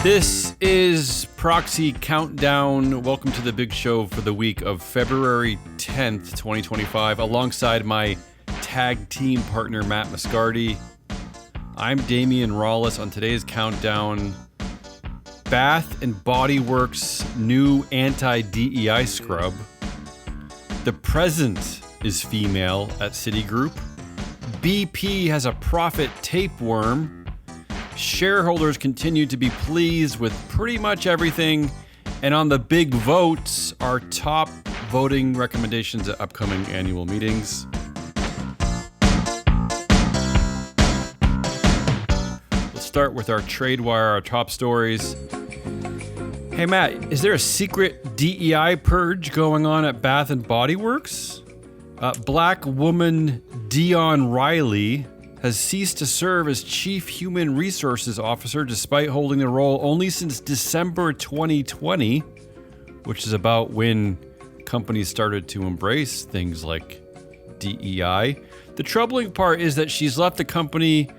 This is Proxy Countdown. Welcome to the big show for the week of February 10th, 2025, alongside my tag team partner, Matt Moscardi. I'm Damian Rawlis. On today's countdown, Bath and Body Works' new anti-DEI scrub. The president is female at Citigroup. BP has a profit tapeworm. Shareholders continue to be pleased with pretty much everything. And on the big votes, our top voting recommendations at upcoming annual meetings. Let's start with our TradeWire, our top stories. Hey, Matt, is there a secret DEI purge going on at Bath and Body Works? Black woman Dion Riley has ceased to serve as Chief Human Resources Officer despite holding the role only since December 2020, which is about when companies started to embrace things like DEI. The troubling part is that she's left the company,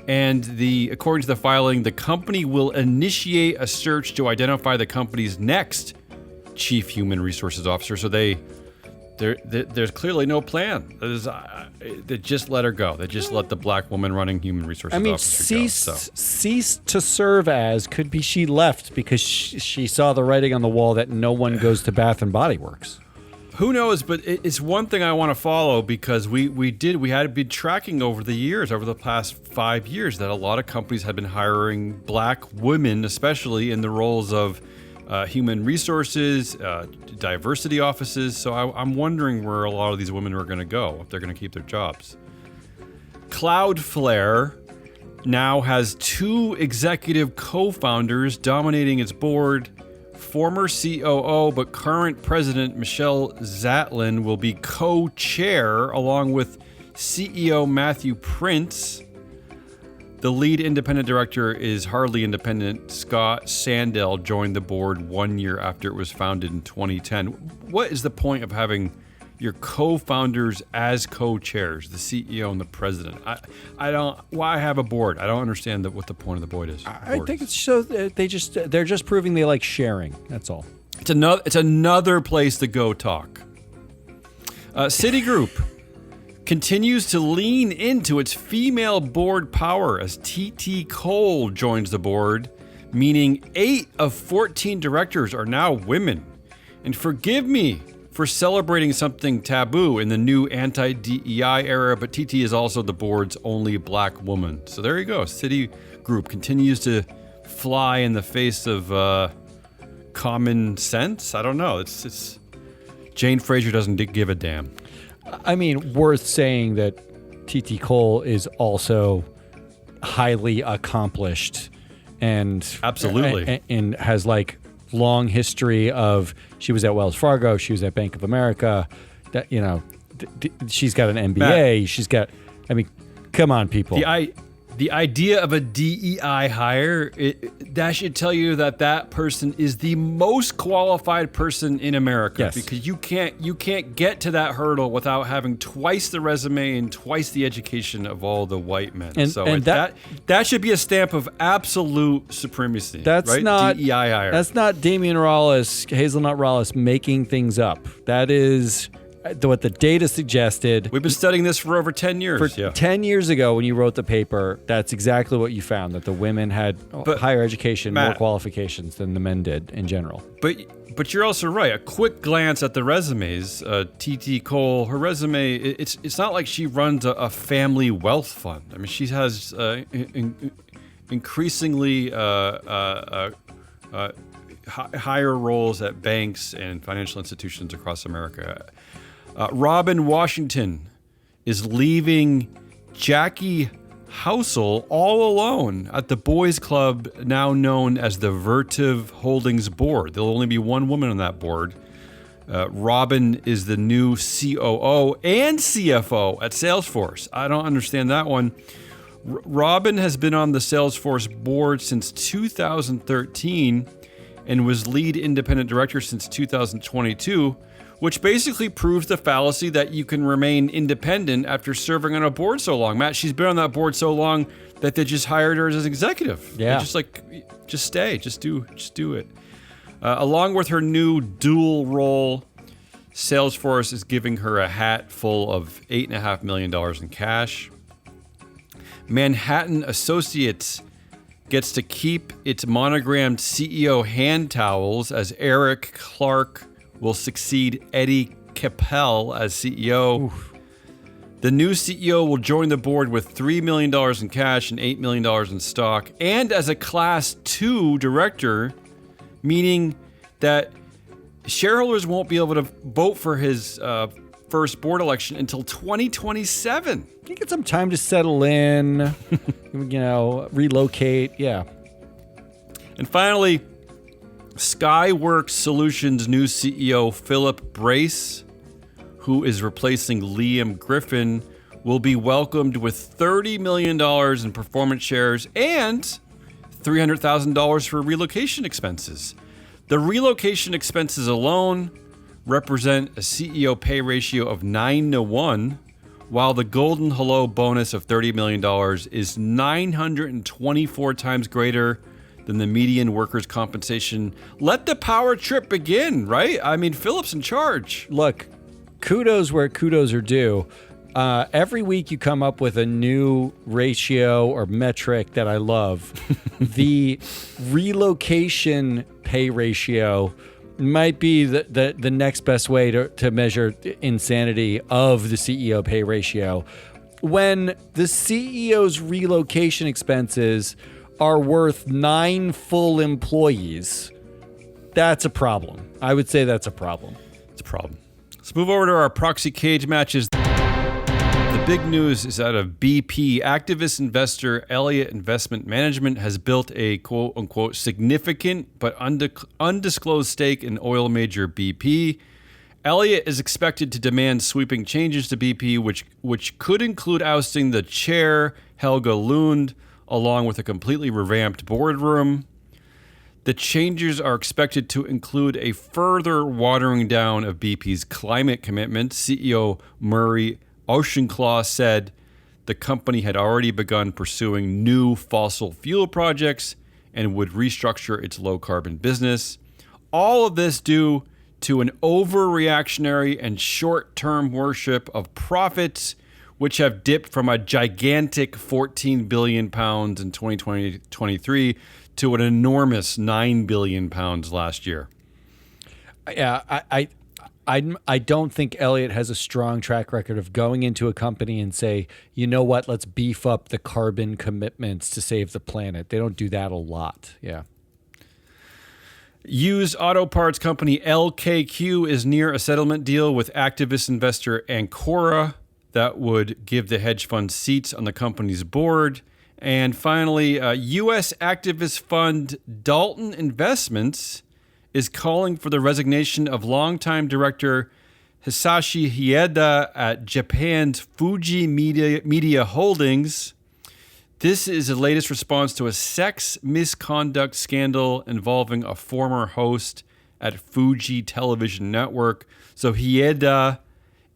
and according to the filing, the company will initiate a search to identify the company's next Chief Human Resources Officer. So there's clearly no plan. They just let her go. They just let the black woman running human resources officer go. Cease to serve as could be she left because she saw the writing on the wall that no one goes to Bath and Body Works. Who knows? But it's one thing I want to follow because we had been tracking over the past 5 years, that a lot of companies had been hiring black women, especially in the roles of human resources, diversity offices. So I'm wondering where a lot of these women are going to go, if they're going to keep their jobs. Cloudflare now has 2 executive co-founders dominating its board. Former COO but current president Michelle Zatlyn will be co-chair along with CEO Matthew Prince. The lead independent director is hardly independent. Scott Sandell joined the board 1 year after it was founded in 2010. What is the point of having your co-founders as co-chairs, the CEO and the president? Why have a board? I don't understand what the point of the board is. I think it's so they're just proving they like sharing. That's all. It's another place to go talk. Citigroup continues to lean into its female board power as TT Cole joins the board, meaning 8 of 14 directors are now women. And forgive me for celebrating something taboo in the new anti-DEI era, but TT is also the board's only black woman. So there you go. Citigroup continues to fly in the face of common sense. I don't know. It's Jane Fraser doesn't give a damn. I mean, worth saying that TT Cole is also highly accomplished and absolutely and has like long history of, she was at Wells Fargo, she was at Bank of America, that, she's got an MBA, she's got, I mean, come on, people. The idea of a DEI hire, that should tell you that person is the most qualified person in America. Yes. Because you can't get to that hurdle without having twice the resume and twice the education of all the white men. That should be a stamp of absolute supremacy. That's right? not DEI hire. That's not Damian Rawlis, Hazelnut Rawlis making things up. That is what the data suggested. We've been studying this for over 10 years. 10 years ago when you wrote the paper, that's exactly what you found, that the women had higher education, Matt, more qualifications than the men did in general. But you're also right. A quick glance at the resumes, TT Cole, her resume, it's not like she runs a family wealth fund. I mean, she has increasingly higher roles at banks and financial institutions across America. Robin Washington is leaving Jackie Housel all alone at the boys club now known as the Vertiv Holdings board. There'll only be one woman on that board. Robin is the new COO and CFO at Salesforce. I don't understand that one. Robin has been on the Salesforce board since 2013 and was lead independent director since 2022, which basically proves the fallacy that you can remain independent after serving on a board so long. Matt, she's been on that board so long that they just hired her as an executive. Yeah. They're just like, just stay, just do it. Along with her new dual role, Salesforce is giving her a hat full of $8.5 million in cash. Manhattan Associates gets to keep its monogrammed CEO hand towels as Eric Clark will succeed Eddie Capel as CEO. Oof. The new CEO will join the board with $3 million in cash and $8 million in stock, and as a Class 2 director, meaning that shareholders won't be able to vote for his first board election until 2027. You get some time to settle in, relocate. Yeah. And finally, Skyworks Solutions' new CEO, Philip Brace, who is replacing Liam Griffin, will be welcomed with $30 million in performance shares and $300,000 for relocation expenses. The relocation expenses alone represent a CEO pay ratio of 9-1, while the Golden Hello bonus of $30 million is 924 times greater than the median workers' compensation. Let the power trip begin, right? I mean, Philip's in charge. Look, kudos where kudos are due. Every week you come up with a new ratio or metric that I love. The relocation pay ratio might be the next best way to measure insanity of the CEO pay ratio. When the CEO's relocation expenses are worth 9 full employees, that's a problem. I would say that's a problem. It's a problem. Let's move over to our proxy cage matches. The big news is out of BP. Activist investor Elliott Investment Management has built a quote-unquote significant but undisclosed stake in oil major BP. Elliott is expected to demand sweeping changes to BP, which could include ousting the chair, Helge Lund, along with a completely revamped boardroom. The changes are expected to include a further watering down of BP's climate commitment. CEO Murray Auchincloss said the company had already begun pursuing new fossil fuel projects and would restructure its low-carbon business. All of this due to an overreactionary and short-term worship of profits, which have dipped from a gigantic 14 billion pounds in 2023 to an enormous 9 billion pounds last year. Yeah, I don't think Elliott has a strong track record of going into a company and say, you know what, let's beef up the carbon commitments to save the planet. They don't do that a lot. Yeah. Used auto parts company LKQ is near a settlement deal with activist investor Ancora that would give the hedge fund seats on the company's board. And finally, U.S. activist fund Dalton Investments is calling for the resignation of longtime director Hisashi Hieda at Japan's Fuji Media Holdings. This is the latest response to a sex misconduct scandal involving a former host at Fuji Television Network. So Hieda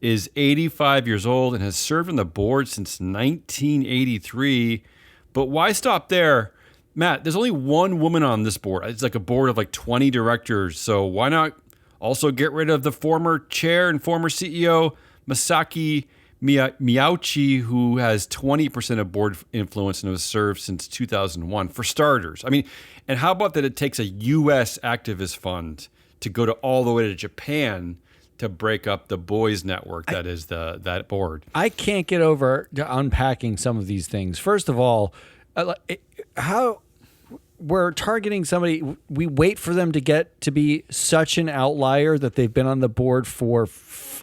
is 85 years old and has served on the board since 1983. But why stop there? Matt, there's only one woman on this board. It's like a board of like 20 directors. So why not also get rid of the former chair and former CEO, Masaki Miyauchi, who has 20% of board influence and has served since 2001, for starters? I mean, and how about that it takes a U.S. activist fund to go all the way to Japan to break up the boys network that is that board? I can't get over unpacking some of these things. First of all, how we're targeting somebody, we wait for them to get to be such an outlier that they've been on the board for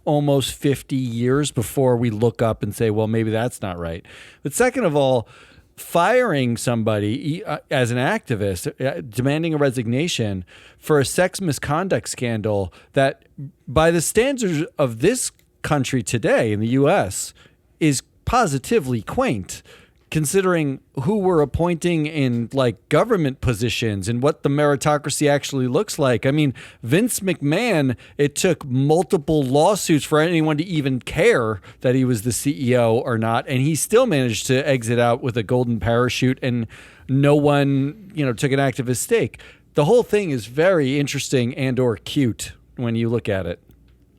almost 50 years before we look up and say, well, maybe that's not right. But second of all, firing somebody as an activist, demanding a resignation for a sex misconduct scandal that, by the standards of this country today in the U.S., is positively quaint. considering who we're appointing in like government positions and what the meritocracy actually looks like. I mean, Vince McMahon, it took multiple lawsuits for anyone to even care that he was the CEO or not, and he still managed to exit out with a golden parachute, and no one, took an activist stake. The whole thing is very interesting and or cute when you look at it.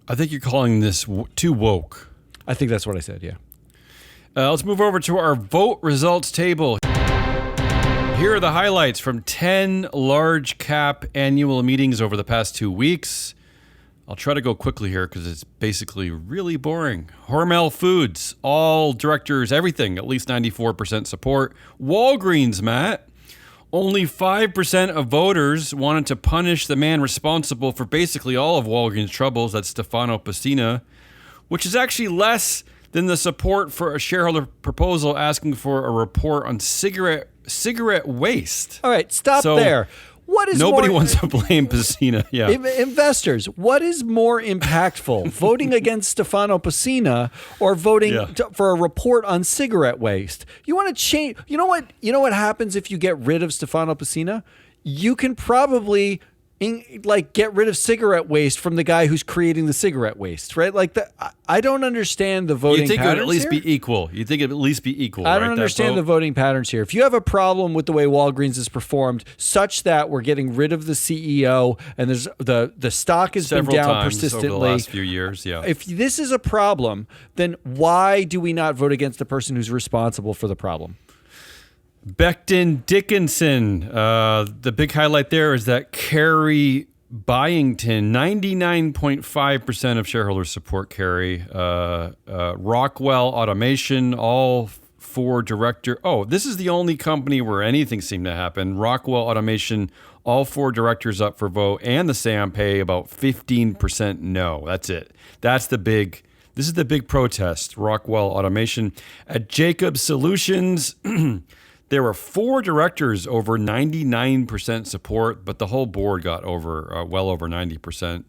I think you're calling this too woke. I think that's what I said, yeah. Let's move over to our vote results table. Here are the highlights from 10 large cap annual meetings over the past 2 weeks. I'll try to go quickly here because it's basically really boring. Hormel Foods, all directors, everything, at least 94% support. Walgreens, Matt. Only 5% of voters wanted to punish the man responsible for basically all of Walgreens' troubles. That's Stefano Pessina, which is actually less than the support for a shareholder proposal asking for a report on cigarette waste. All right, stop there. What is Nobody wants to blame Pessina. Yeah. Investors, what is more impactful, voting against Stefano Pessina or voting for a report on cigarette waste? You want to change? You know what happens if you get rid of Stefano Pessina? You can probably get rid of cigarette waste from the guy who's creating the cigarette waste, right? I don't understand the voting patterns. You think it would at least here. be equal. You think it would at least be equal, I don't understand the voting patterns here. If you have a problem with the way Walgreens is performed, such that we're getting rid of the CEO and there's the stock has several been down times persistently over the last few years, yeah. If this is a problem, then why do we not vote against the person who's responsible for the problem? Becton Dickinson. The big highlight there is that Carrie Byington, 99.5% of shareholders support Carrie. Rockwell Automation, all four director. Oh, this is the only company where anything seemed to happen. Rockwell Automation, all four directors up for vote, and the say on pay about 15% no. That's it. This is the big protest. Rockwell Automation. At Jacobs Solutions, there were four directors over 99% support, but the whole board got well over 90%.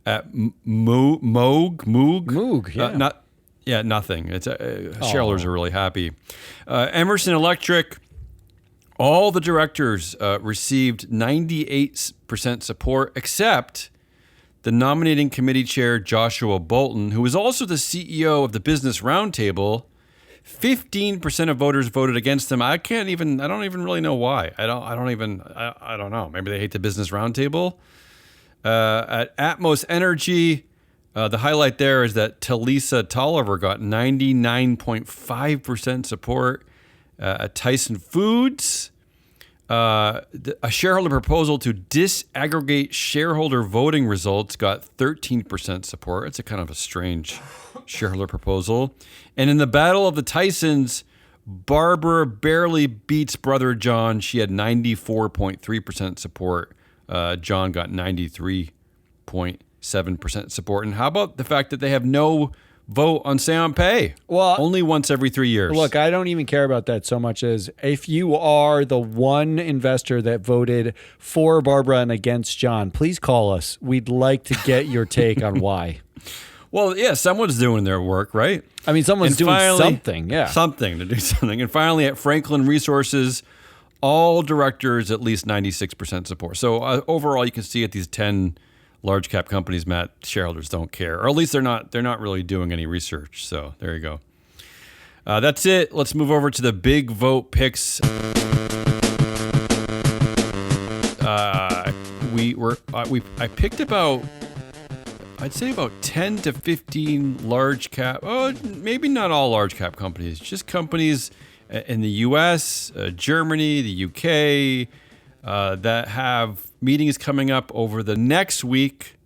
At Moog, yeah. Nothing. It's shareholders are really happy. Emerson Electric, all the directors received 98% support, except the nominating committee chair Joshua Bolton, who is also the CEO of the Business Roundtable. 15% of voters voted against them. I don't even really know why. I don't know. Maybe they hate the Business Roundtable. At Atmos Energy, the highlight there is that Talisa Tolliver got 99.5% support. At Tyson Foods, a shareholder proposal to disaggregate shareholder voting results got 13% support. It's a kind of a strange shareholder proposal. And in the Battle of the Tysons, Barbara barely beats brother John. She had 94.3% support. John got 93.7% support. And how about the fact that they have no vote on say on pay? Well, only once every 3 years. Look, I don't even care about that so much as if you are the one investor that voted for Barbara and against John, please call us. We'd like to get your take on why. Well, yeah, someone's doing their work, right? I mean, someone's doing something, yeah. Something to do something. And finally, at Franklin Resources, all directors at least 96% support. So overall, you can see at these 10 large cap companies, Matt, shareholders don't care, or at least they're not really doing any research. So there you go. That's it. Let's move over to the big vote picks. I picked about, I'd say about 10 to 15 large cap, maybe not all large cap companies, just companies in the US, Germany, the UK, that have meetings coming up over the next week.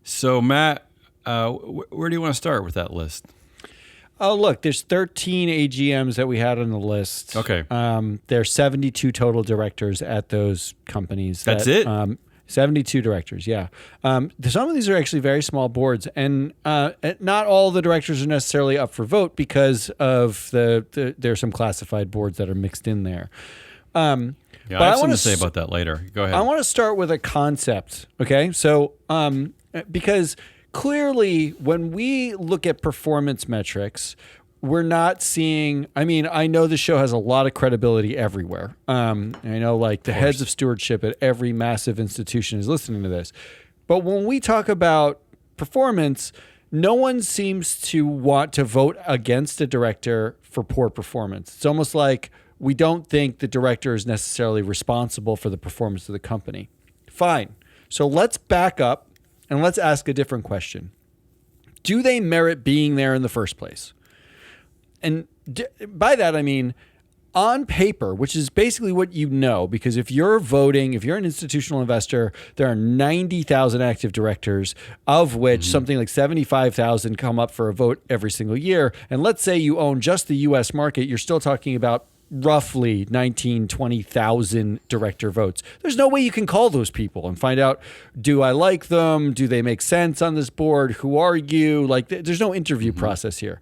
So, Matt, where do you want to start with that list? Oh, look, there's 13 AGMs that we had on the list. Okay. There's 72 total directors at those companies. That's it? 72 directors, yeah. Some of these are actually very small boards, and not all the directors are necessarily up for vote because of there's some classified boards that are mixed in there. Yeah, I have something to say about that later. Go ahead. I want to start with a concept, okay? So, because clearly when we look at performance metrics, we're not seeing, I mean, I know the show has a lot of credibility everywhere. I know like the heads of stewardship at every massive institution is listening to this. But when we talk about performance, no one seems to want to vote against a director for poor performance. It's almost like we don't think the director is necessarily responsible for the performance of the company. Fine. So let's back up and let's ask a different question. Do they merit being there in the first place? And by that, I mean, on paper, which is basically what you know, because if you're voting, if you're an institutional investor, there are 90,000 active directors, of which something like 75,000 come up for a vote every single year. And let's say you own just the U.S. market, you're still talking about roughly 19, 20,000 director votes. There's no way you can call those people and find out, do I like them? Do they make sense on this board? Who are you? Like, there's no interview process here.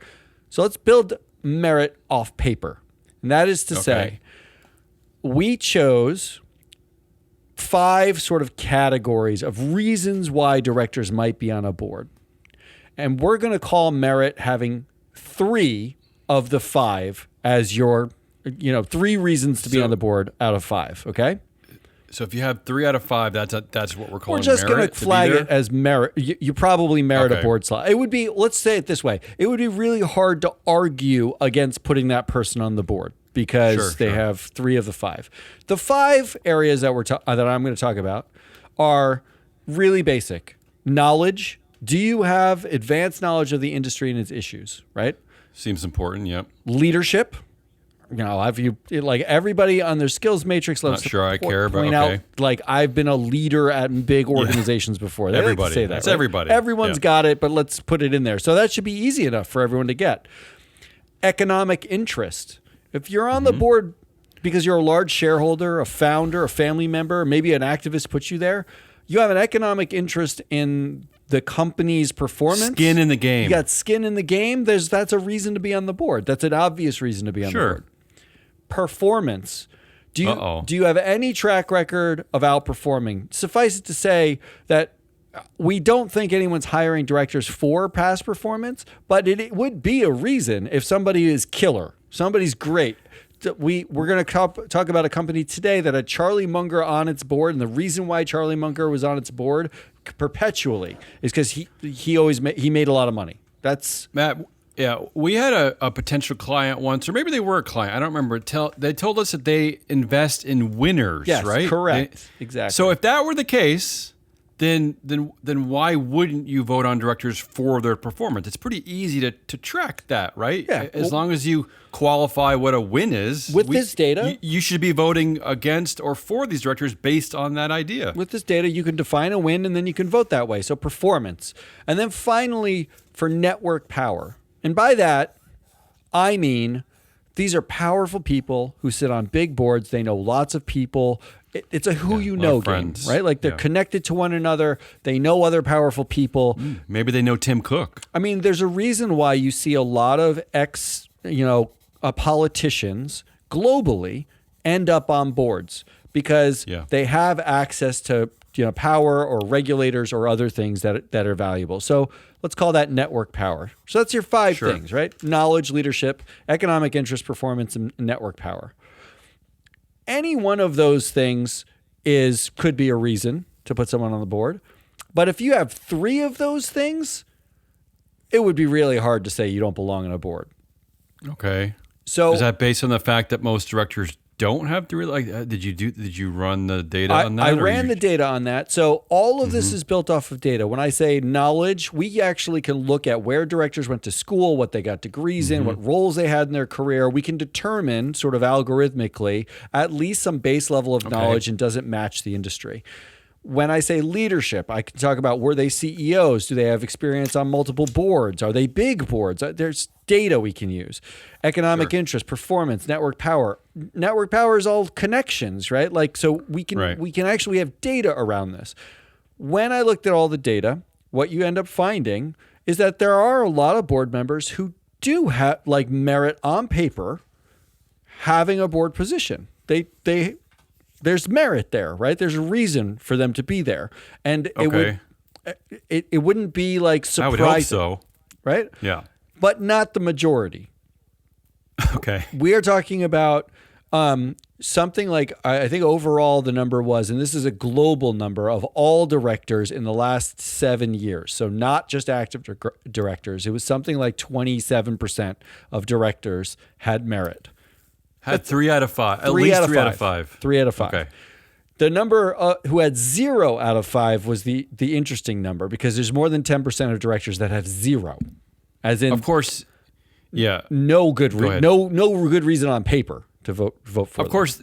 So let's build merit off paper. And that is to say, we chose 5 sort of categories of reasons why directors might be on a board. And we're going to call merit having 3 of the 5 as your, 3 reasons to be on the board out of 5. Okay. So if you have 3 out of 5, that's what we're calling merit. We're just going to flag it as merit. You probably merit a board slot. It would be, let's say it this way. It would be really hard to argue against putting that person on the board because they have 3 of the 5. The 5 areas that that I'm going to talk about are really basic. Knowledge. Do you have advanced knowledge of the industry and its issues, right? Seems important, yep. Leadership. Like everybody on their skills matrix loves Not sure I care, but point okay. out, like, I've been a leader at big organizations before. They Everybody. like to say that. That's right? everybody. Everyone's got it, but let's put it in there. So that should be easy enough for everyone to get. Economic interest. If you're on the board because you're a large shareholder, a founder, a family member, maybe an activist puts you there, you have an economic interest in the company's performance. Skin in the game. You got skin in the game. That's a reason to be on the board. That's an obvious reason to be on the board. Performance. Do you have any track record of outperforming? Suffice it to say that we don't think anyone's hiring directors for past performance, but it would be a reason if somebody is killer, somebody's great. We're going to talk about a company today that had Charlie Munger on its board, and the reason why Charlie Munger was on its board perpetually is because he made a lot of money. That's Matt. Yeah, we had a potential client once, or maybe they were a client. I don't remember. They told us that they invest in winners, yes, right? Correct. Exactly. So if that were the case, then why wouldn't you vote on directors for their performance? It's pretty easy to track that, right? Yeah. As long as you qualify what a win is. With this data, you should be voting against or for these directors based on that idea. With this data, you can define a win, and then you can vote that way. So performance. And then finally, for network power. And by that, I mean, these are powerful people who sit on big boards. They know lots of people. It's a who you know game, right? Like they're connected to one another. They know other powerful people. Maybe they know Tim Cook. I mean, there's a reason why you see a lot of politicians globally end up on boards because they have access to power or regulators or other things that are valuable. So let's call that network power. So that's your 5 things, right? Knowledge, leadership, economic interest, performance, and network power. Any one of those things could be a reason to put someone on the board. But if you have 3 of those things, it would be really hard to say you don't belong on a board. Okay. So is that based on the fact that most directors don't have to did you run the data on that? I ran the data on that. So all of this is built off of data. When I say knowledge, we actually can look at where directors went to school, what they got degrees in, what roles they had in their career. We can determine sort of algorithmically at least some base level of knowledge and does it match the industry. When I say leadership, I can talk about, were they CEOs? Do they have experience on multiple boards? Are they big boards? There's data we can use. Economic interest, performance, network power. Network power is all connections, right? Like, so we can actually have data around this. When I looked at all the data, what you end up finding is that there are a lot of board members who do have merit on paper having a board position. There's merit there, right? There's a reason for them to be there. And it wouldn't be like surprising. I would hope so. Right? Yeah. But not the majority. Okay. We are talking about something like, I think overall the number was, and this is a global number of all directors in the last 7 years. So not just active directors. It was something like 27% of directors had merit. Had 3 out of 5. At least 3 out of 5. 3 out of 5. Okay. The number who had 0 out of 5 was the interesting number, because there's more than 10% of directors that have 0. As in, Of course, yeah. no good Go ahead. no good reason on paper to vote for them. Of course,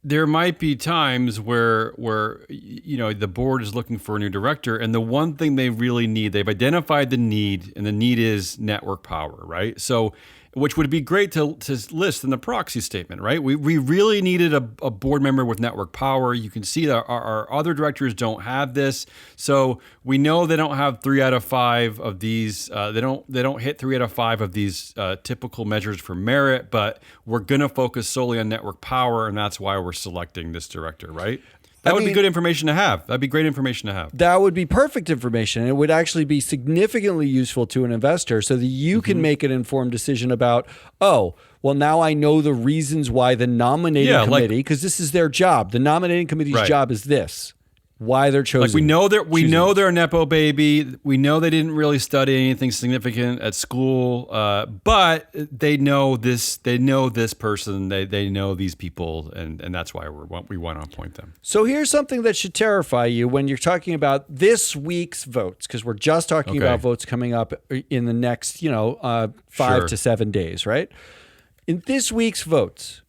there might be times where the board is looking for a new director, and the one thing they really need, they've identified the need, and the need is network power, right? So, which would be great to list in the proxy statement, right? We really needed a board member with network power. You can see that our other directors don't have this, so we know they don't have 3 out of 5 of these. They don't hit 3 out of 5 of these typical measures for merit. But we're gonna focus solely on network power, and that's why we're selecting this director, right? That would be good information to have. That'd be great information to have. That would be perfect information. It would actually be significantly useful to an investor, so that you can make an informed decision about, oh, well, now I know the reasons why the nominating committee, because this is their job. The nominating committee's job is this. Why they're chosen. Like we know they're a Nepo baby. We know they didn't really study anything significant at school, but they know this. They know this person. They know these people, and that's why we want to appoint them. So here's something that should terrify you when you're talking about this week's votes, because we're just talking about votes coming up in the next 5 to 7 days, right? In this week's votes,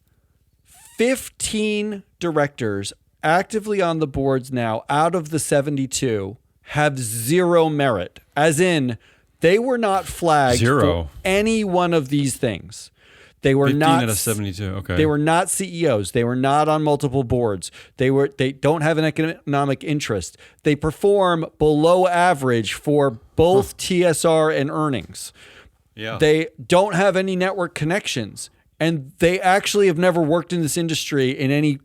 15 directors actively on the boards now out of the 72 have 0 merit, as in they were not flagged for any one of these things. They were 15 not out of 72. Okay. They were not CEOs. They were not on multiple boards. They don't have an economic interest. They perform below average for both TSR and earnings. Yeah. They don't have any network connections. And they actually have never worked in this industry in any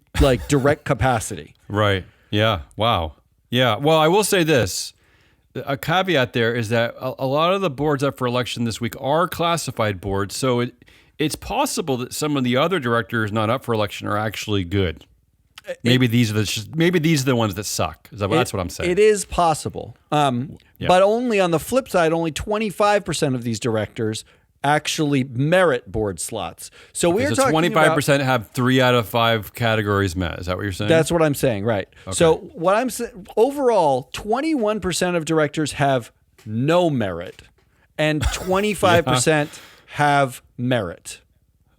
direct capacity. Right. Yeah. Wow. Yeah. Well, I will say this. A caveat there is that a lot of the boards up for election this week are classified boards. So it's possible that some of the other directors not up for election are actually good. Maybe these are the ones that suck. That's what I'm saying. It is possible. But only on the flip side, only 25% of these directors actually merit board slots. So we're talking 25% have 3 out of 5 categories met. Is that what you're saying? That's what I'm saying, right. Okay. So what I'm saying, overall, 21% of directors have no merit, and 25% have merit.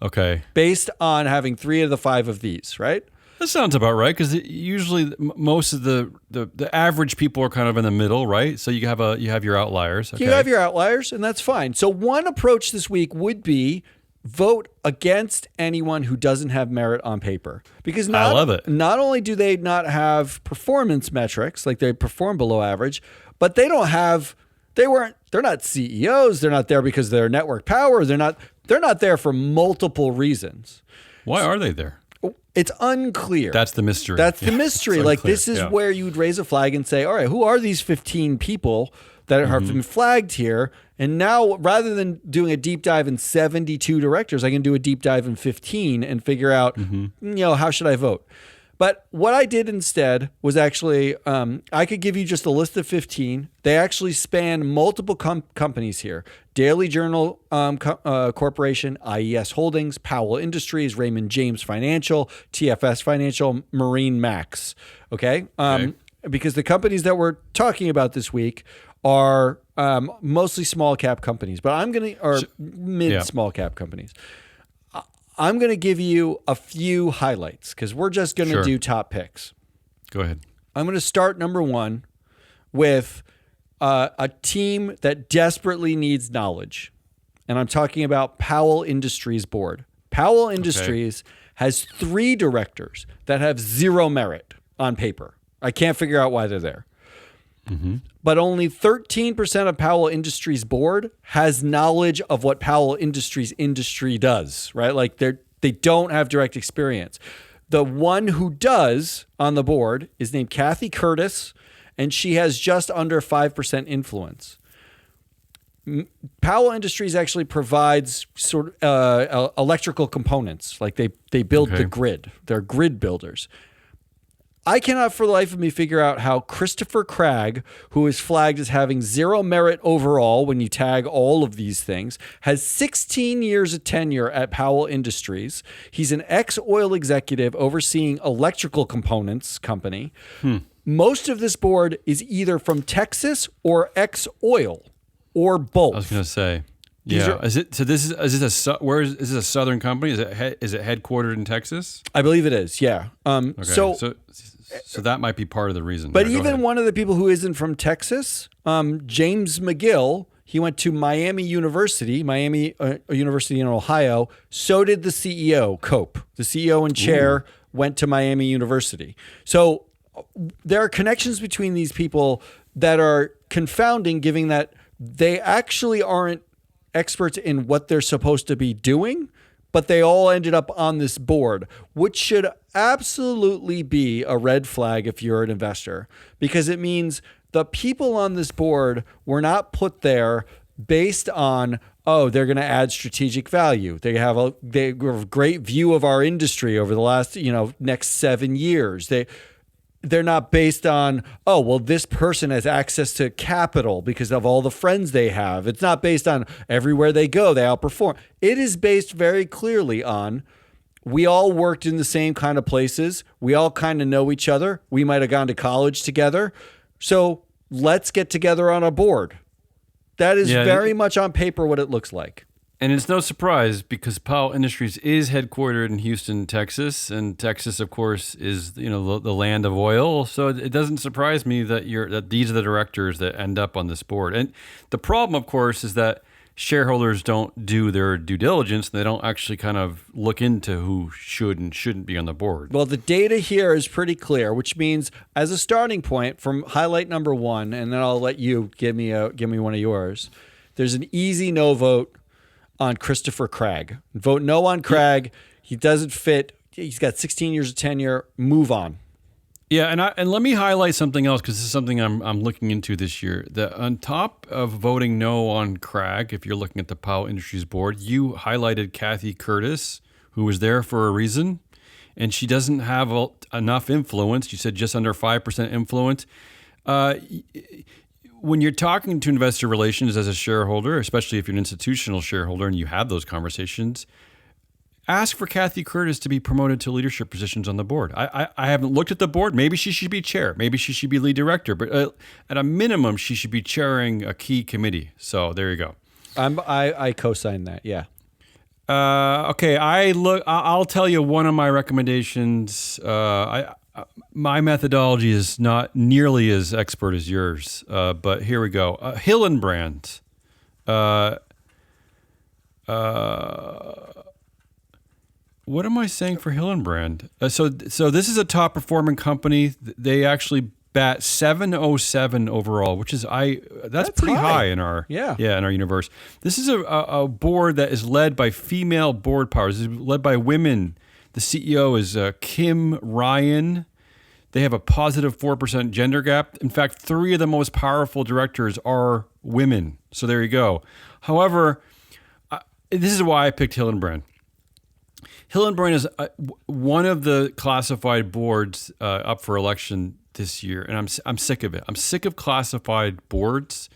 Okay. Based on having 3 of the 5 of these, right? That sounds about right, because usually most of the average people are kind of in the middle, right? So you have your outliers. Okay. You have your outliers, and that's fine. So one approach this week would be vote against anyone who doesn't have merit on paper, because I love it. Not only do they not have performance metrics, like they perform below average, but they're not CEOs. They're not there because of their network power. They're not there for multiple reasons. Why are they there? It's unclear. That's the mystery. That's the mystery. Like, this is where you'd raise a flag and say, all right, who are these 15 people that have been flagged here? And now, rather than doing a deep dive in 72 directors, I can do a deep dive in 15 and figure out, how should I vote? But what I did instead was actually, I could give you just a list of 15. They actually span multiple companies here. Daily Journal Corporation, IES Holdings, Powell Industries, Raymond James Financial, TFS Financial, Marine Max. Okay? Because the companies that we're talking about this week are mostly small cap companies, but mid small cap companies. I'm going to give you a few highlights because we're just going to do top picks. Go ahead. I'm going to start number 1 with a team that desperately needs knowledge. And I'm talking about Powell Industries Board. Powell Industries has 3 directors that have 0 merit on paper. I can't figure out why they're there. But only 13% of Powell Industries board has knowledge of what Powell Industries industry does, right? Like they don't have direct experience. The one who does on the board is named Kathy Curtis, and she has just under 5% influence. Powell Industries actually provides sort of electrical components. Like they build the grid. They're grid builders. I cannot for the life of me figure out how Christopher Cragg, who is flagged as having zero merit overall when you tag all of these things, has 16 years of tenure at Powell Industries. He's an ex-oil executive overseeing electrical components company. Most of this board is either from Texas or ex-oil or both. I was going to say. Yeah. Is this a southern company? Is it headquartered in Texas? I believe it is. Yeah. Okay. So that might be part of the reason. But even one of the people who isn't from Texas, James McGill, he went to Miami University in Ohio. So did the CEO, Cope. The CEO and chair went to Miami University. So there are connections between these people that are confounding, given that they actually aren't experts in what they're supposed to be doing, but they all ended up on this board, which should absolutely be a red flag if you're an investor, because it means the people on this board were not put there based on, oh, they're going to add strategic value. They have a great view of our industry over the last, next 7 years. They're not based on, oh, well, this person has access to capital because of all the friends they have. It's not based on everywhere they go, they outperform. It is based very clearly on, we all worked in the same kind of places. We all kind of know each other. We might have gone to college together. So let's get together on a board. That is very much on paper what it looks like. And it's no surprise because Powell Industries is headquartered in Houston, Texas, and Texas, of course, is the land of oil. So it doesn't surprise me that these are the directors that end up on this board. And the problem, of course, is that shareholders don't do their due diligence. They don't actually kind of look into who should and shouldn't be on the board. Well, the data here is pretty clear, which means as a starting point from highlight number 1, and then I'll let you give me one of yours. There's an easy no vote on Christopher Cragg. Vote no on Cragg. He doesn't fit. He's got 16 years of tenure. Move on. Yeah, and let me highlight something else because this is something I'm looking into this year. That on top of voting no on Cragg, if you're looking at the Powell Industries board, you highlighted Kathy Curtis, who was there for a reason, and she doesn't have enough influence. You said just under 5% influence. When you're talking to investor relations as a shareholder, especially if you're an institutional shareholder and you have those conversations, ask for Kathy Curtis to be promoted to leadership positions on the board. I haven't looked at the board. Maybe she should be chair. Maybe she should be lead director. But at a minimum, she should be chairing a key committee. So there you go. I co-sign that. Yeah. Okay. I'll tell you one of my recommendations. My methodology is not nearly as expert as yours, but here we go. Hillenbrand. What am I saying for Hillenbrand? So this is a top performing company. They actually bat 707 overall, which is that's pretty high in our in our universe. This is a board that is led by female board powers. It's led by women. The CEO is Kim Ryan. They have a positive 4% gender gap. In fact, 3 of the most powerful directors are women. So there you go. However, this is why I picked Hillenbrand. Hillenbrand is one of the classified boards up for election this year, and I'm sick of it. I'm sick of classified boards.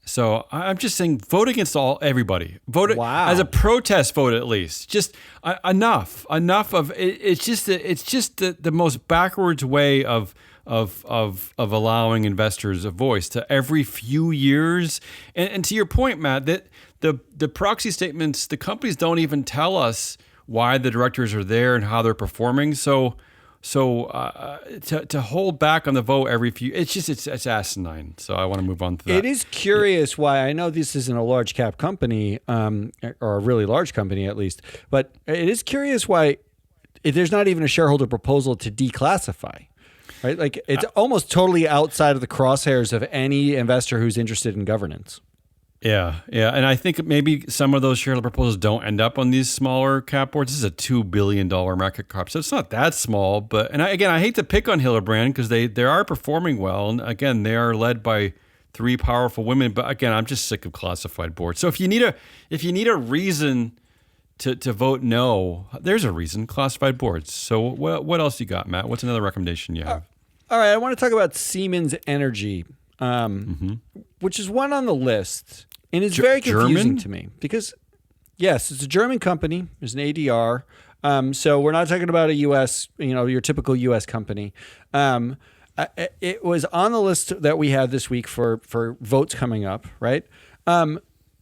So I'm just saying, vote against everybody. Vote as a protest vote, at least. Just enough of it. It's just the most backwards way of allowing investors a voice. To every few years, and to your point, Matt, that the proxy statements, the companies don't even tell us why the directors are there and how they're performing. So to hold back on the vote every few, it's asinine. So I want to move on to that. It is curious why, I know this isn't a large cap company, or a really large company at least, but it is curious why there's not even a shareholder proposal to declassify, right? Like it's almost totally outside of the crosshairs of any investor who's interested in governance. Yeah. And I think maybe some of those shareholder proposals don't end up on these smaller cap boards. This is a $2 billion market cap, so it's not that small. But I hate to pick on Hillenbrand because they are performing well. And again, they are led by three powerful women. But again, I'm just sick of classified boards. So if you need a reason to vote no, there's a reason: classified boards. So what else you got, Matt? What's another recommendation you have? All right, I want to talk about Siemens Energy, which is one on the list, and it's very confusing to me because, yes, it's a German company. There's an ADR, so we're not talking about a U.S., your typical U.S. company. It was on the list that we had this week for votes coming up, right?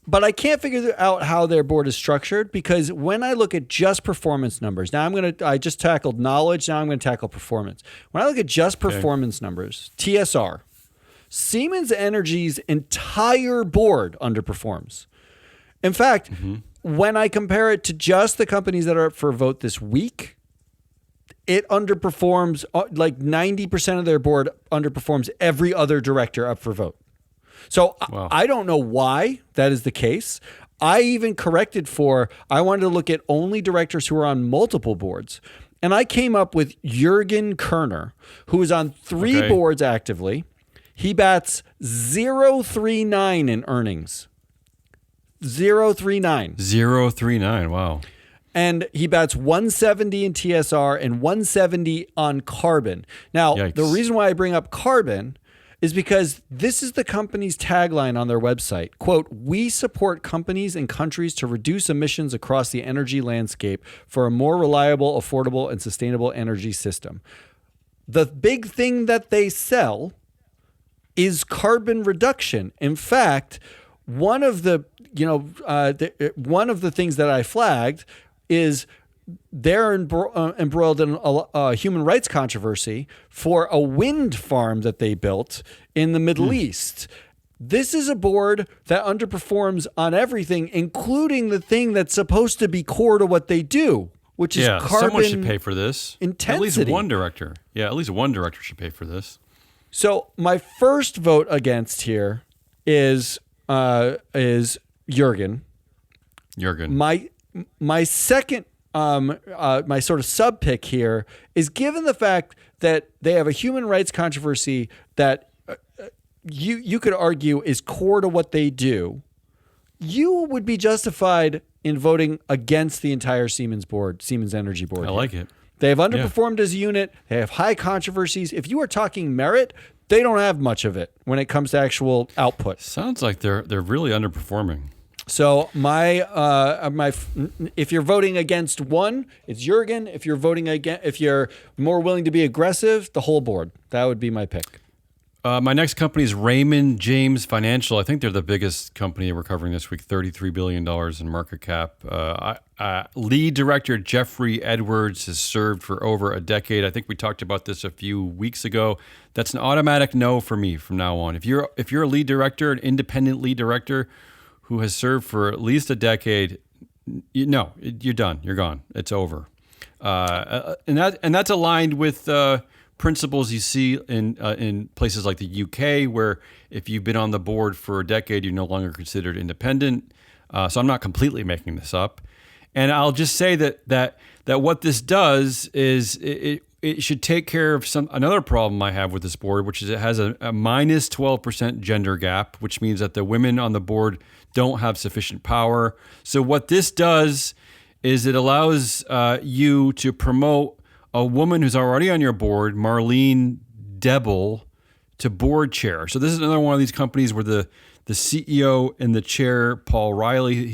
But I can't figure out how their board is structured because when I look at just performance numbers, I just tackled knowledge, now I'm going to tackle performance. When I look at just performance numbers, TSR, Siemens Energy's entire board underperforms. In fact, when I compare it to just the companies that are up for a vote this week, it underperforms, like 90% of their board underperforms every other director up for vote. So wow. I don't know why that is the case. I even corrected I wanted to look at only directors who are on multiple boards. And I came up with Jürgen Kerner, who is on three boards actively. He bats 0.39 in earnings. 0.39. 0.39, wow. And he bats 170 in TSR and 170 on carbon. Now, The reason why I bring up carbon is because this is the company's tagline on their website. Quote, "We support companies and countries to reduce emissions across the energy landscape for a more reliable, affordable, and sustainable energy system." The big thing that they sell is carbon reduction. In fact, one of the things that I flagged is they're embroiled in a human rights controversy for a wind farm that they built in the Middle East. This is a board that underperforms on everything, including the thing that's supposed to be core to what they do, which is carbon someone should pay for this. Intensity. At least one director. Yeah, at least one director should pay for this. So my first vote against here is Jürgen. My second my sort of sub pick here is, given the fact that they have a human rights controversy that you could argue is core to what they do, you would be justified in voting against the entire Siemens Energy board. I like it. They have underperformed as a unit. They have high controversies. If you are talking merit, they don't have much of it when it comes to actual output. Sounds like they're really underperforming. So if you're voting against one, it's Jürgen. If you're more willing to be aggressive, the whole board. That would be my pick. My next company is Raymond James Financial. I think they're the biggest company we're covering this week, $33 billion in market cap. Lead director Jeffrey Edwards has served for over a decade. I think we talked about this a few weeks ago. That's an automatic no for me from now on. If you're a lead director, an independent lead director who has served for at least a decade, you're done. You're gone. It's over. And that's aligned with principles you see in places like the UK, where if you've been on the board for a decade, you're no longer considered independent. So I'm not completely making this up. And I'll just say that what this does is it should take care of another problem I have with this board, which is it has a minus 12% gender gap, which means that the women on the board don't have sufficient power. So what this does is it allows you to promote a woman who's already on your board, Marlene Debel, to board chair. So this is another one of these companies where the CEO and the chair, Paul Riley,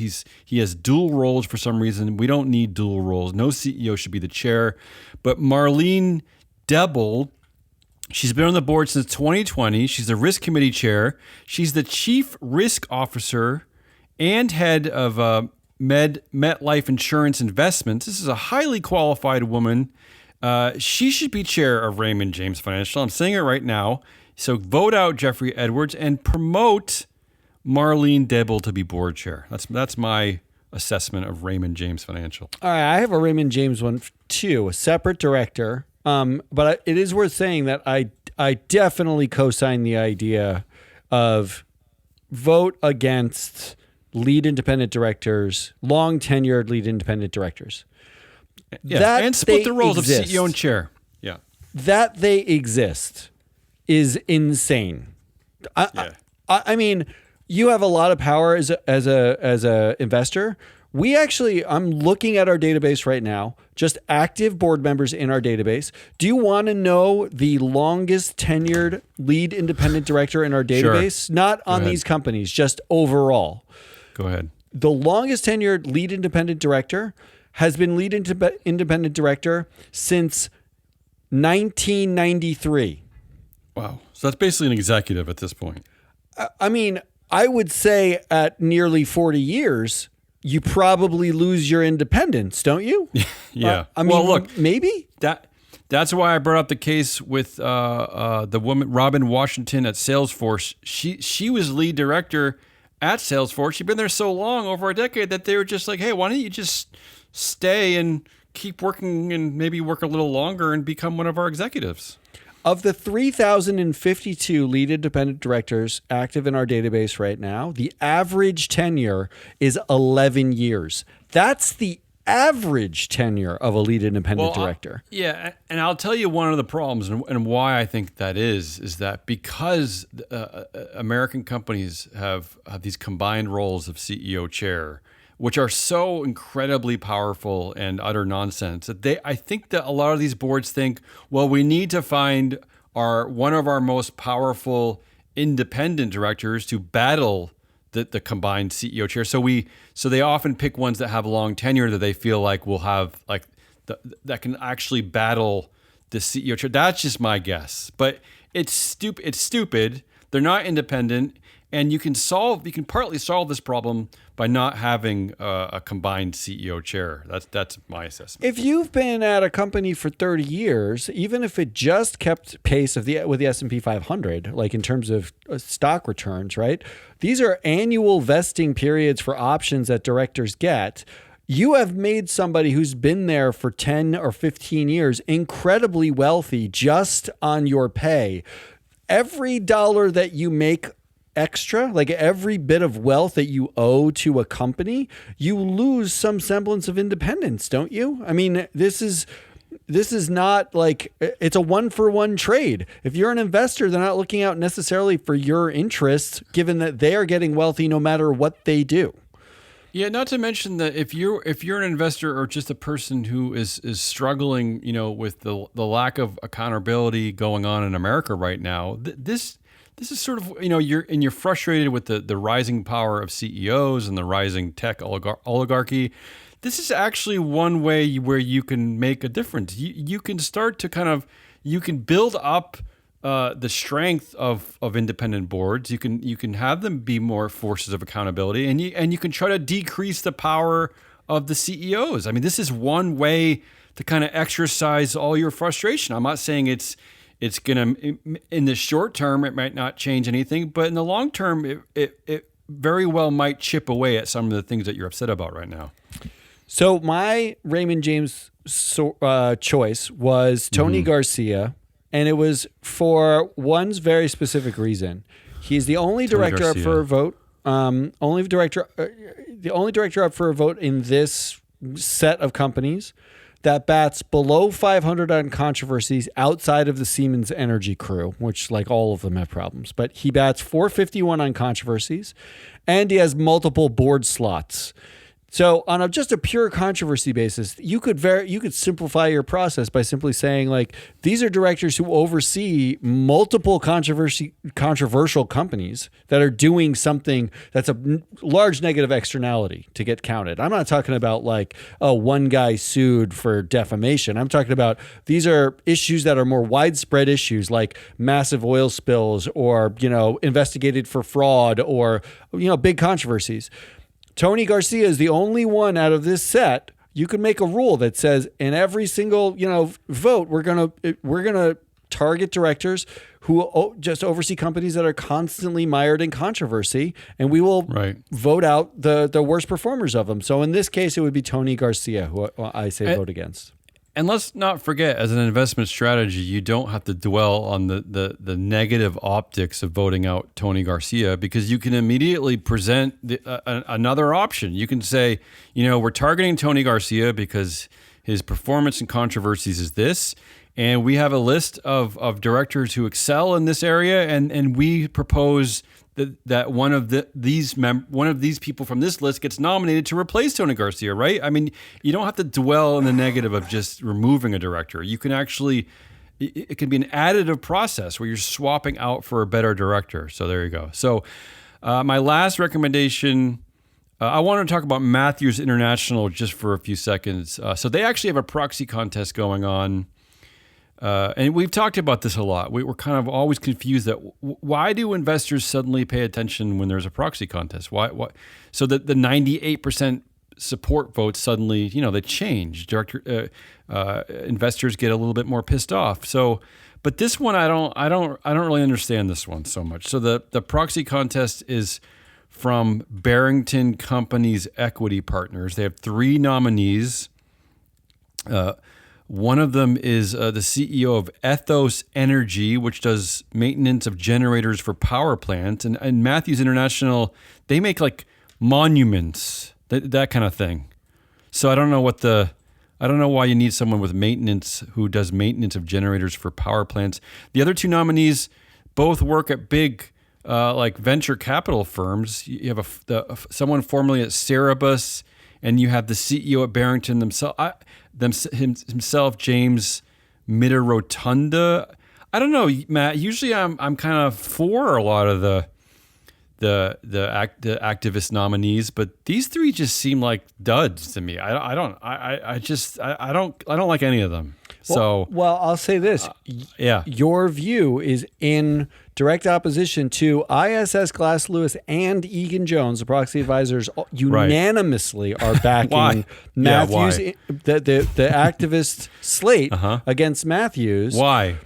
he has dual roles for some reason. We don't need dual roles. No CEO should be the chair. But Marlene Debel, she's been on the board since 2020. She's the risk committee chair. She's the chief risk officer and head of MetLife Insurance Investments. This is a highly qualified woman. She should be chair of Raymond James Financial. I'm saying it right now. So vote out Jeffrey Edwards and promote Marlene Debel to be board chair. That's my assessment of Raymond James Financial. All right, I have a Raymond James one too, a separate director. But it is worth saying that I definitely co-sign the idea of vote against lead independent directors, long-tenured lead independent directors. Yeah, and split the roles of CEO and chair. Yeah. That they exist is insane. I mean, you have a lot of power as a investor. I'm looking at our database right now, just active board members in our database. Do you want to know the longest tenured lead independent director in our database? Sure. Not on these companies, just overall. Go ahead. The longest tenured lead independent director has been lead independent director since 1993. Wow. So that's basically an executive at this point. I mean, I would say at nearly 40 years, you probably lose your independence, don't you? Yeah. I mean, well, look, maybe that's why I brought up the case with the woman Robin Washington at Salesforce. She was lead director at Salesforce. She'd been there so long, over a decade, that they were just like, hey, why don't you just stay and keep working and maybe work a little longer and become one of our executives? Of the 3,052 lead independent directors active in our database right now, the average tenure is 11 years. That's the average tenure of a lead independent director. Yeah, and I'll tell you one of the problems and why I think that is that because American companies have these combined roles of CEO chair, which are so incredibly powerful and utter nonsense, that I think that a lot of these boards think, well, we need to find one of our most powerful independent directors to battle the combined CEO chair. So they often pick ones that have long tenure that they feel like will have that can actually battle the CEO chair. That's just my guess, but it's stupid. It's stupid. They're not independent. And you can partly solve this problem by not having a combined CEO chair. That's my assessment. If you've been at a company for 30 years, even if it just kept pace with the S&P 500, like in terms of stock returns, right? These are annual vesting periods for options that directors get. You have made somebody who's been there for 10 or 15 years incredibly wealthy just on your pay. Every dollar that you make extra, like every bit of wealth that you owe to a company, you lose some semblance of independence, don't you? I mean, this is not like it's a 1-for-1 trade. If you're an investor, they're not looking out necessarily for your interests, given that they are getting wealthy no matter what they do. Yeah, not to mention that if you're an investor or just a person who is struggling, with the lack of accountability going on in America right now, this is sort of, you're frustrated with the rising power of CEOs and the rising tech oligarchy. This is actually one way where you can make a difference. You can start to you can build up the strength of independent boards. You can have them be more forces of accountability, and you can try to decrease the power of the CEOs. I mean, this is one way to kind of exercise all your frustration. I'm not saying it's going to, in the short term, it might not change anything, but in the long term, it very well might chip away at some of the things that you're upset about right now. So my Raymond James choice was Tony Garcia, and it was for one very specific reason. He's the only director up for a vote. The only director up for a vote in this set of companies that bats below 500 on controversies outside of the Siemens Energy crew, which like all of them have problems. But he bats 451 on controversies, and he has multiple board slots. So on just a pure controversy basis, you could simplify your process by simply saying, like, these are directors who oversee multiple controversial companies that are doing something that's a large negative externality to get counted. I'm not talking about like, one guy sued for defamation. I'm talking about these are issues that are more widespread issues, like massive oil spills or, investigated for fraud or, big controversies. Tony Garcia is the only one out of this set. You could make a rule that says in every single, vote, we're gonna target directors who just oversee companies that are constantly mired in controversy, and we will vote out the worst performers of them. So in this case, it would be Tony Garcia, who I say vote against. And let's not forget, as an investment strategy, you don't have to dwell on the negative optics of voting out Tony Garcia, because you can immediately present another option. You can say, we're targeting Tony Garcia because his performance and controversies is this, and we have a list of directors who excel in this area, and we propose that one of these people from this list gets nominated to replace Tony Garcia, right? I mean, you don't have to dwell in the negative of just removing a director. You can actually, it can be an additive process where you're swapping out for a better director. So there you go. So my last recommendation, I want to talk about Matthews International just for a few seconds. So they actually have a proxy contest going on. And we've talked about this a lot. We're kind of always confused that why do investors suddenly pay attention when there's a proxy contest? Why? So that the 98% support votes suddenly, they change. Investors get a little bit more pissed off. So, but this one, I don't really understand this one so much. So the proxy contest is from Barrington Companies Equity Partners. They have 3 nominees. One of them is the CEO of Ethos Energy, which does maintenance of generators for power plants. And Matthews International, they make like monuments, that kind of thing. So I don't know why you need someone with maintenance who does maintenance of generators for power plants. The other 2 nominees both work at big like venture capital firms. You have someone formerly at Cerebus, and you have the CEO at Barrington himself, James Mitter-Rotunda. I don't know, Matt. Usually, I'm kind of for a lot of the activist nominees, but these 3 just seem like duds to me. I don't like any of them. Well, I'll say this. Your view is in direct opposition to ISS, Glass Lewis, and Egan-Jones. The proxy advisors unanimously are backing Matthews, the activist slate against Matthews. Why?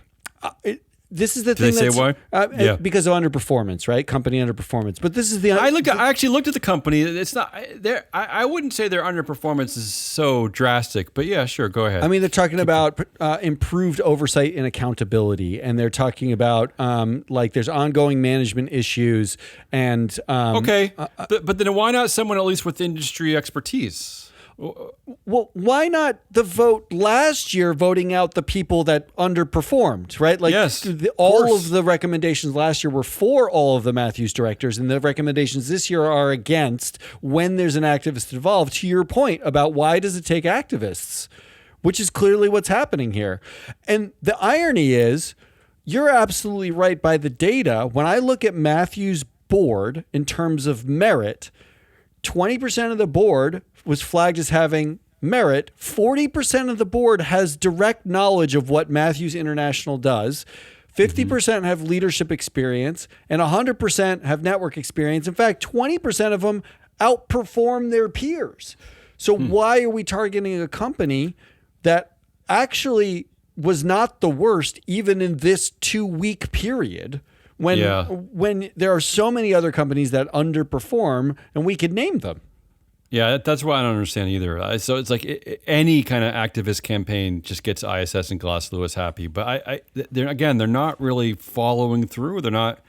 This is the thing. Did they say why? Because of underperformance, right? Company underperformance. But this is the. I actually looked at the company. It's not there. I wouldn't say their underperformance is so drastic, but yeah, sure, go ahead. I mean, they're talking about improved oversight and accountability, and they're talking about like there's ongoing management issues, and but then why not someone at least with industry expertise? Well, why not the vote last year voting out the people that underperformed, right? Like all of the recommendations last year were for all of the Matthews directors, and the recommendations this year are against when there's an activist involved. To your point about why does it take activists, which is clearly what's happening here. And the irony is, you're absolutely right by the data. When I look at Matthews' board in terms of merit, 20% of the board was flagged as having merit. 40% of the board has direct knowledge of what Matthews International does. 50% have leadership experience, and 100% have network experience. In fact, 20% of them outperform their peers. So why are we targeting a company that actually was not the worst even in this 2-week period when there are so many other companies that underperform, and we could name them? Yeah, that's why I don't understand either. So it's like any kind of activist campaign just gets ISS and Glass Lewis happy, but they're not really following through. They're not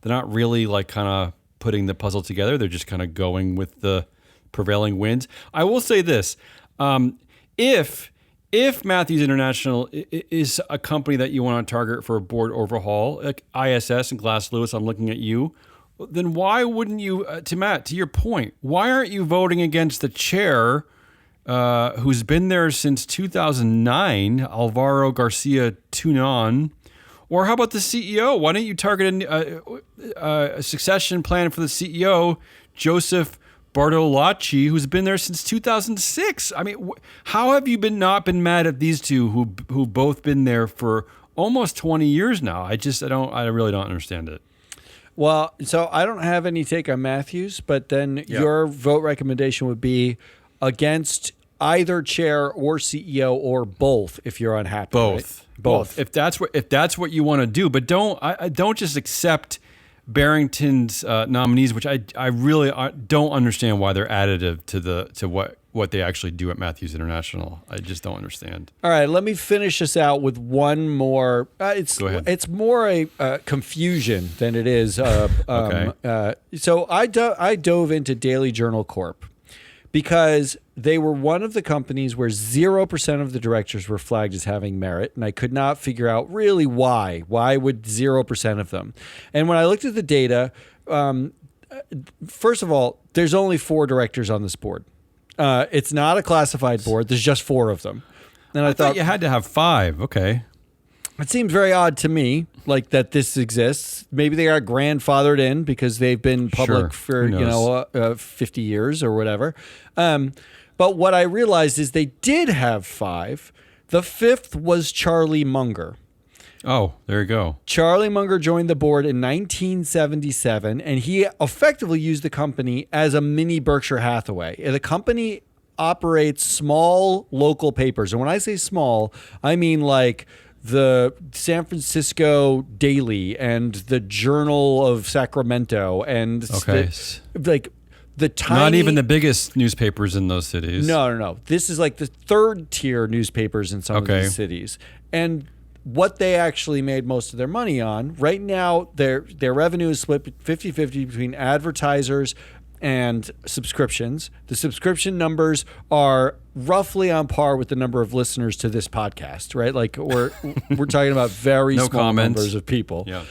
really like kind of putting the puzzle together. They're just kind of going with the prevailing winds. I will say this: if Matthews International is a company that you want to target for a board overhaul, like ISS and Glass Lewis, I'm looking at you. Then why wouldn't you, to your point, why aren't you voting against the chair who's been there since 2009, Alvaro Garcia Tunon? Or how about the CEO? Why don't you target a succession plan for the CEO, Joseph Bartolacci, who's been there since 2006? I mean, how have you not been mad at these two who've both been there for almost 20 years now? I really don't understand it. Well, so I don't have any take on Matthews, but then your vote recommendation would be against either chair or CEO or both if you're unhappy. Both. Right? Both. Well, if that's what you want to do, but don't just accept Barrington's nominees, which I really don't understand why they're additive to what they actually do at Matthews International. I just don't understand. All right, let me finish this out with one more. Go ahead. It's more a confusion than it is. Okay. So I dove into Daily Journal Corp because they were one of the companies where 0% of the directors were flagged as having merit, and I could not figure out really why. Why would 0% of them? And when I looked at the data, first of all, there's only 4 directors on this board. It's not a classified board. There's just 4 of them. And I thought you had to have 5. Okay. It seems very odd to me, like that this exists. Maybe they are grandfathered in because they've been public for 50 years or whatever. But what I realized is they did have 5. The 5th was Charlie Munger. Oh, there you go. Charlie Munger joined the board in 1977, and he effectively used the company as a mini Berkshire Hathaway. The company operates small local papers. And when I say small, I mean like the San Francisco Daily and the Journal of Sacramento and the tiny, not even the biggest newspapers in those cities. No. This is like the 3rd tier newspapers in some of these cities. And what they actually made most of their money on, right now their revenue is split 50-50 between advertisers and subscriptions. The subscription numbers are roughly on par with the number of listeners to this podcast, right? Like we're talking about very small numbers of people. Yeah.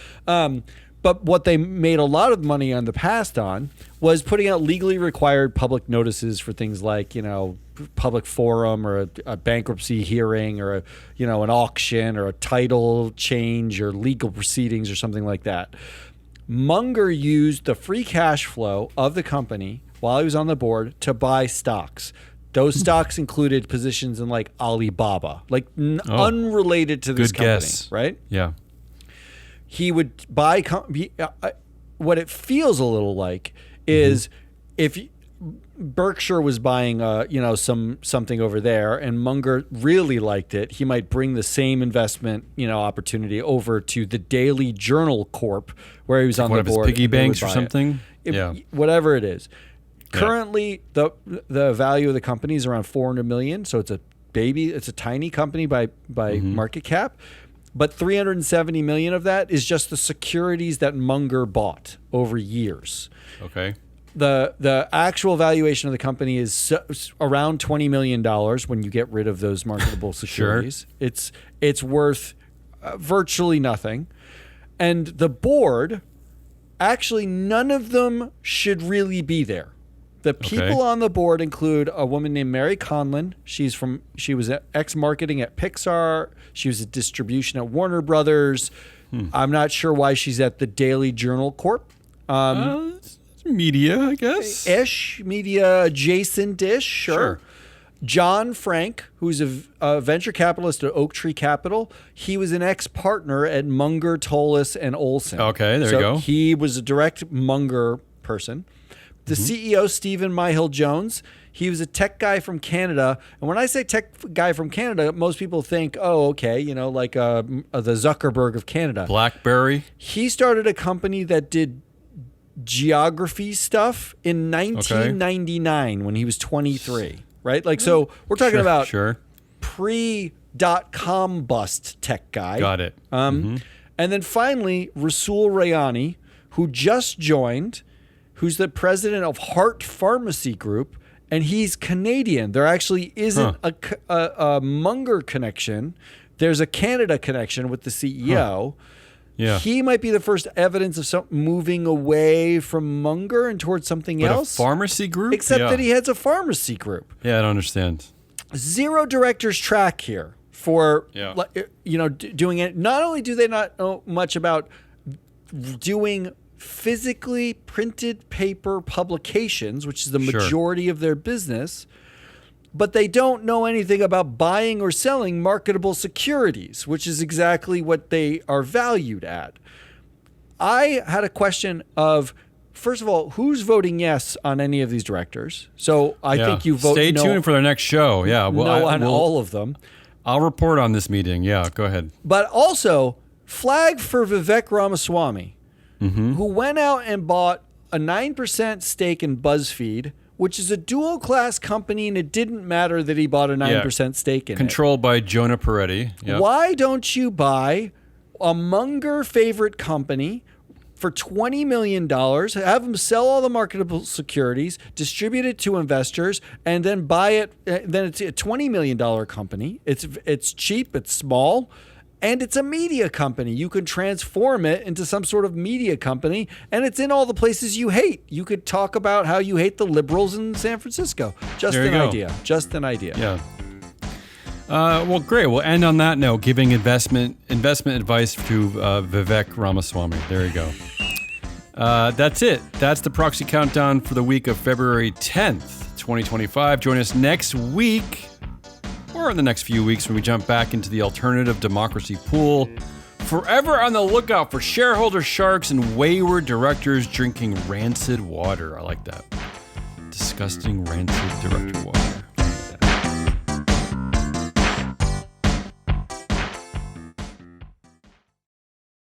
But what they made a lot of money on the past on was putting out legally required public notices for things like, public forum or a bankruptcy hearing or an auction or a title change or legal proceedings or something like that. Munger used the free cash flow of the company while he was on the board to buy stocks. Those stocks included positions in like Alibaba, like unrelated to this company, right? Yeah. He would buy. What it feels a little like is if Berkshire was buying, something over there, and Munger really liked it, he might bring the same investment, opportunity over to the Daily Journal Corp, where he was on the board. One of his piggy banks or something. Whatever it is. Currently, the value of the company is around $400 million, so it's a tiny company by market cap. But $370 million of that is just the securities that Munger bought over years. Okay. The actual valuation of the company is around $20 million when you get rid of those marketable securities. Sure. It's worth virtually nothing. And the board, actually none of them should really be there. The people on the board include a woman named Mary Conlin. She was ex-marketing at Pixar. She was at distribution at Warner Brothers. I'm not sure why she's at the Daily Journal Corp. Media, I guess. Media adjacent-ish, sure. John Frank, who's a venture capitalist at Oak Tree Capital, he was an ex-partner at Munger, Tolis, and Olson. Okay, there you go. He was a direct Munger person. The CEO, Stephen Myhill-Jones, he was a tech guy from Canada. And when I say tech guy from Canada, most people think, like the Zuckerberg of Canada. BlackBerry. He started a company that did geography stuff in 1999 when he was 23, right? Like, so we're talking about pre.com bust tech guy. Got it. And then finally, Rasul Rayani, who just joined, who's the president of Heart Pharmacy Group, and he's Canadian. There actually isn't a Munger connection. There's a Canada connection with the CEO. Yeah. He might be the first evidence of something moving away from Munger and towards something else. A pharmacy group? Except that he heads a pharmacy group. Yeah, I don't understand. 0 director's track here for doing it. Not only do they not know much about doing physically printed paper publications, which is the majority of their business, but they don't know anything about buying or selling marketable securities, which is exactly what they are valued at. I had a question of, first of all, who's voting yes on any of these directors? So I think you vote Stay tuned for their next show. Yeah, all of them. I'll report on this meeting. Yeah, go ahead. But also, flag for Vivek Ramaswamy, who went out and bought a 9% stake in BuzzFeed, which is a dual-class company, and it didn't matter that he bought a 9% stake in Controlled by Jonah Peretti. Yep. Why don't you buy a Munger favorite company for $20 million, have them sell all the marketable securities, distribute it to investors, and then buy it? Then it's a $20 million company. It's cheap, it's small, And it's a media company. You can transform it into some sort of media company, and it's in all the places you hate. You could talk about how you hate the liberals in San Francisco. Just an idea. Just an idea. Yeah. Well, great. We'll end on that note, giving investment advice to Vivek Ramaswamy. There you go. That's it. That's the Proxy Countdown for the week of February 10th, 2025. Join us next week, or in the next few weeks, when we jump back into the alternative democracy pool. Forever on the lookout for shareholder sharks and wayward directors drinking rancid water. I like that. Disgusting rancid director water.